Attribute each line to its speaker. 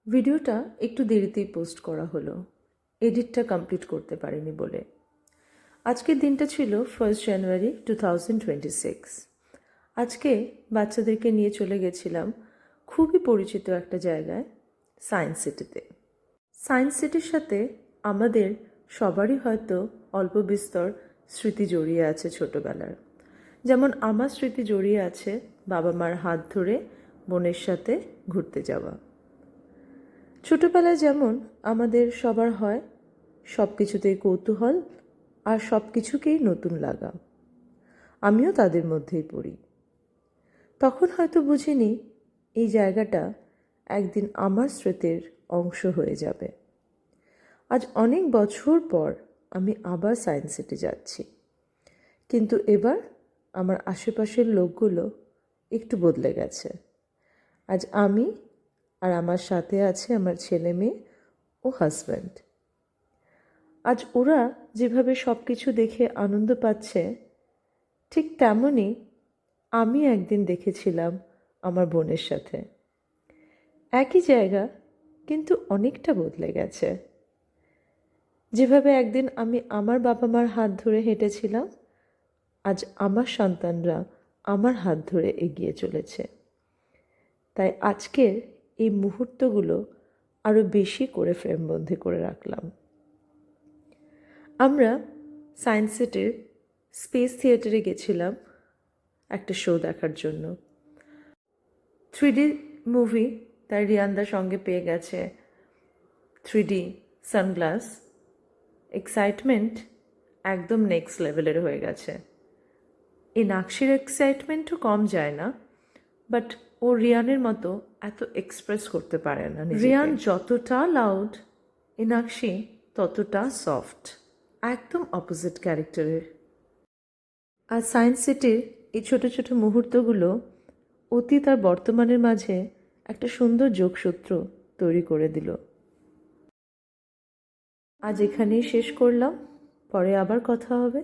Speaker 1: ভিডিওটা একটু দেরিতেই পোস্ট করা হলো, এডিটটা কমপ্লিট করতে পারিনি বলে। আজকের দিনটা ছিল 1 জানুয়ারি 2026। আজকে বাচ্চাদেরকে নিয়ে চলে গেছিলাম খুবই পরিচিত একটা জায়গায়, সায়েন্স সিটিতে। সায়েন্স সিটির সাথে আমাদের সবারই হয়তো অল্প বিস্তর স্মৃতি জড়িয়ে আছে ছোটবেলার। যেমন আমার স্মৃতি জড়িয়ে আছে বাবা মার হাত ধরে বোনের সাথে ঘুরতে যাওয়া। ছোটবেলায় যেমন আমাদের সবার হয় সব কিছুতেই কৌতূহল আর সব কিছুকেই নতুন লাগা, আমিও তাদের মধ্যেই পড়ি। তখন হয়তো বুঝিনি এই জায়গাটা একদিন আমার স্মৃতির অংশ হয়ে যাবে। আজ অনেক বছর পর আমি আবার সায়েন্স সিটি যাচ্ছি, কিন্তু এবার আমার আশেপাশের লোকগুলো একটু বদলে গেছে। আজ আমি আর আমার সাথে আছে আমার ছেলে মেয়ে ও হাজব্যান্ড। আজ ওরা যেভাবে সব কিছু দেখে আনন্দ পাচ্ছে, ঠিক তেমনই আমি একদিন দেখেছিলাম আমার বোনের সাথে। একই জায়গা, কিন্তু অনেকটা বদলে গেছে। যেভাবে একদিন আমি আমার বাবা মার হাত ধরে হেঁটেছিলাম, আজ আমার সন্তানরা আমার হাত ধরে এগিয়ে চলেছে। তাই আজকের এই মুহূর্তগুলো আরও বেশি করে ফ্রেমবন্দি করে রাখলাম। আমরা সায়েন্স সিটির স্পেস থিয়েটারে গেছিলাম একটা শো দেখার জন্য। 3D মুভি, তাই রিয়ানদার সঙ্গে পেয়ে গেছে 3D সানগ্লাস। এক্সাইটমেন্ট একদম নেক্সট লেভেলের হয়ে গেছে। এই নাকশির এক্সাইটমেন্টও কম যায় না, বাট ও রিয়ানের মতো এত এক্সপ্রেস করতে পারে না। রিয়ান যতটা লাউড, এনাক্ষী ততটা সফট, একদম অপোজিট ক্যারেক্টারের। আর সায়েন্স সিটির এই ছোট ছোট মুহূর্তগুলো অতীত আর বর্তমানের মাঝে একটা সুন্দর যোগসূত্র তৈরি করে দিল। আজ এখানেই শেষ করলাম, পরে আবার কথা হবে।